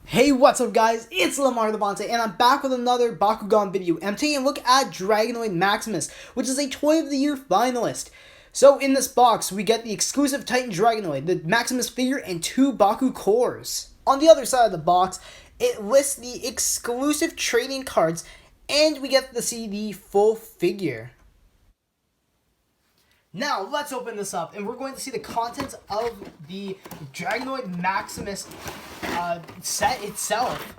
Hey, what's up guys, it's LeMar DeVente, and I'm back with another Bakugan video, and I'm taking a look at Dragonoid Maximus, which is a Toy of the Year finalist. So in this box, we get the exclusive Titan Dragonoid, the Maximus figure, and 2 BakuCores. On the other side of the box, it lists the exclusive trading cards, and we get to see the full figure. Now, let's open this up, and we're going to see the contents of the Dragonoid Maximus set itself.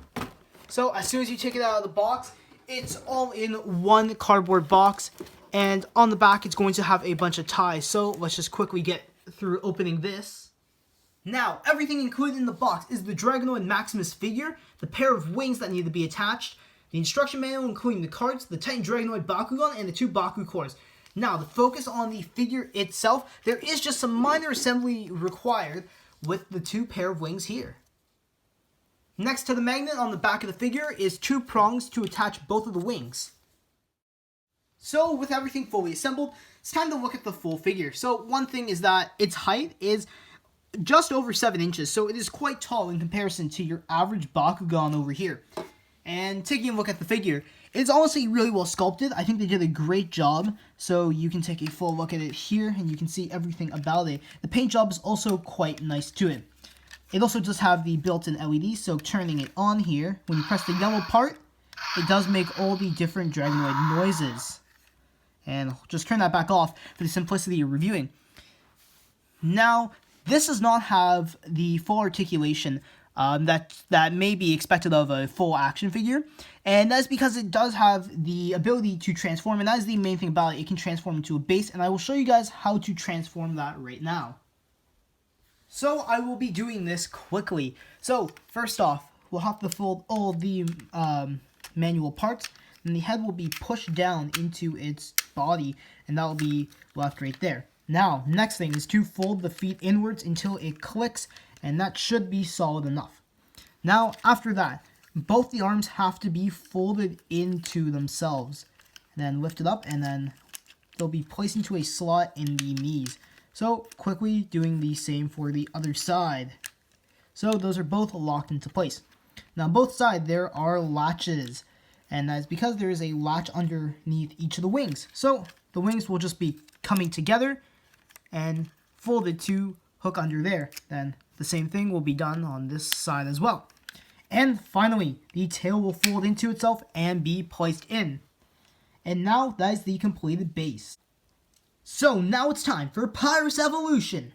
So, as soon as you take it out of the box, it's all in one cardboard box, and on the back, it's going to have a bunch of ties. So, let's just quickly get through opening this. Now, everything included in the box is the Dragonoid Maximus figure, the pair of wings that need to be attached, the instruction manual including the cards, the Titan Dragonoid Bakugan, and the 2 BakuCores. Now, the focus on the figure itself, there is just some minor assembly required with the 2 pair of wings here. Next to the magnet on the back of the figure is 2 prongs to attach both of the wings. So, with everything fully assembled, it's time to look at the full figure. So, one thing is that its height is just over 7 inches, so it is quite tall in comparison to your average Bakugan over here. And taking a look at the figure, it's honestly really well sculpted. I think they did a great job. So you can take a full look at it here and you can see everything about it. The paint job is also quite nice to it. It also does have the built-in LED, so turning it on here, when you press the yellow part, it does make all the different Dragonoid noises. And I'll just turn that back off for the simplicity of reviewing. Now, this does not have the full articulation that may be expected of a full action figure, and that's because it does have the ability to transform, and that is the main thing about it. It can transform into a base, and I will show you guys how to transform that right now. So I will be doing this quickly. So first off, we'll have to fold all the manual parts, and the head will be pushed down into its body, and that will be left right there. Now, next thing is to fold the feet inwards until it clicks, and that should be solid enough. Now, after that, both the arms have to be folded into themselves, and then lifted up, and then they'll be placed into a slot in the knees. So, quickly doing the same for the other side. So, those are both locked into place. Now, on both sides, there are latches, and that's because there is a latch underneath each of the wings. So, the wings will just be coming together and folded to hook under there. Then the same thing will be done on this side as well. And finally, the tail will fold into itself and be placed in. And now that is the completed base. So now it's time for Pyrus Evolution.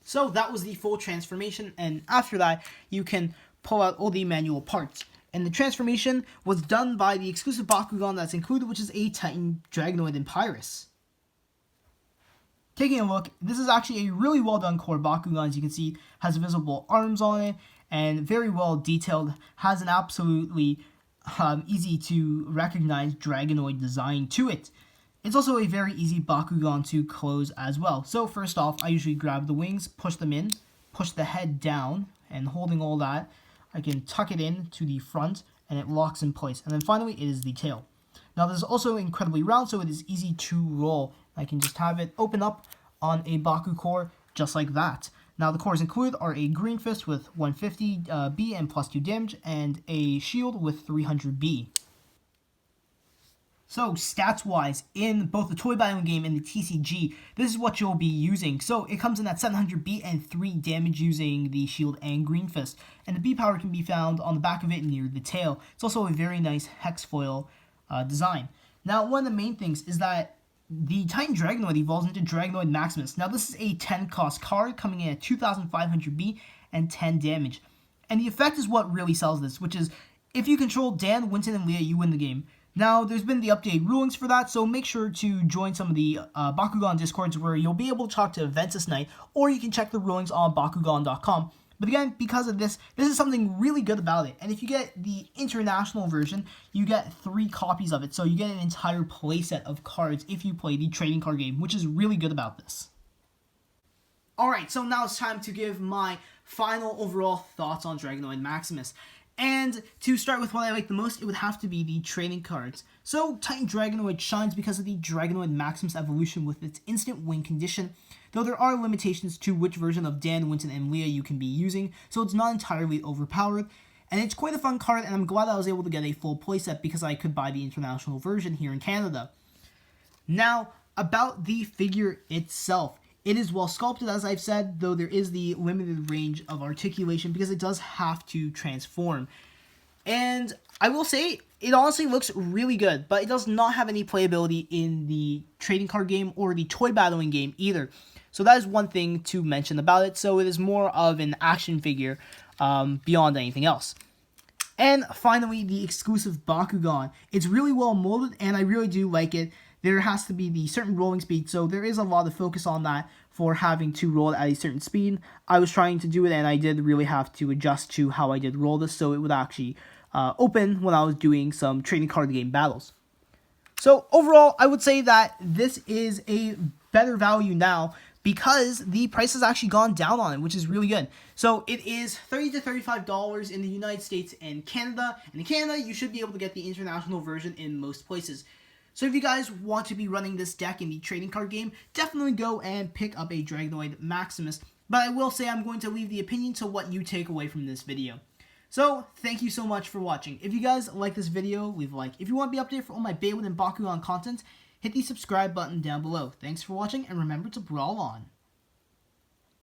So that was the full transformation, and after that, you can pull out all the manual parts. And the transformation was done by the exclusive Bakugan that's included, which is a Titan Dragonoid and Pyrus. Taking a look, this is actually a really well done core Bakugan, as you can see, has visible arms on it, and very well detailed, has an absolutely easy to recognize Dragonoid design to it. It's also a very easy Bakugan to close as well. So first off, I usually grab the wings, push them in, push the head down, and holding all that, I can tuck it in to the front, and it locks in place. And then finally, it is the tail. Now this is also incredibly round, so it is easy to roll. I can just have it open up on a BakuCore just like that. Now the cores included are a green fist with 150 B and plus 2 damage, and a shield with 300 B. So, stats-wise, in both the toy battling game and the TCG, this is what you'll be using. So, it comes in at 700 B and 3 damage using the shield and green fist. And the B power can be found on the back of it near the tail. It's also a very nice hex foil design. Now, one of the main things is that the Titan Dragonoid evolves into Dragonoid Maximus. Now, this is a 10 cost card coming in at 2,500 B and 10 damage. And the effect is what really sells this, which is, if you control Dan, Winston, and Leah, you win the game. Now, there's been the updated rulings for that, so make sure to join some of the Bakugan Discords where you'll be able to talk to events this night, or you can check the rulings on Bakugan.com. But again, because of this is something really good about it. And if you get the international version, you get 3 copies of it, so you get an entire playset of cards if you play the trading card game, which is really good about this. Alright, so now it's time to give my final overall thoughts on Dragonoid Maximus. And to start with what I like the most, it would have to be the trading cards. So Titan Dragonoid shines because of the Dragonoid Maximus evolution with its instant win condition, though there are limitations to which version of Dan, Winston, and Leah you can be using, so it's not entirely overpowered. And it's quite a fun card, and I'm glad I was able to get a full playset because I could buy the international version here in Canada. Now, about the figure itself. It is well sculpted, as I've said, though there is the limited range of articulation because it does have to transform. And I will say, it honestly looks really good, but it does not have any playability in the trading card game or the toy battling game either. So that is one thing to mention about it. So it is more of an action figure beyond anything else. And finally, the exclusive Bakugan. It's really well molded, and I really do like it. There has to be the certain rolling speed, so there is a lot of focus on that for having to roll it at a certain speed. I was trying to do it, and I did really have to adjust to how I did roll this, so it would actually open when I was doing some trading card game battles. So overall, I would say that this is a better value now because the price has actually gone down on it, which is really good. So it is $30 to $35 in the United States and Canada. And in Canada, you should be able to get the international version in most places. So if you guys want to be running this deck in the trading card game, definitely go and pick up a Dragonoid Maximus. But I will say I'm going to leave the opinion to what you take away from this video. So, thank you so much for watching. If you guys like this video, leave a like. If you want to be updated for all my Beyblade and Bakugan content, hit the subscribe button down below. Thanks for watching, and remember to brawl on.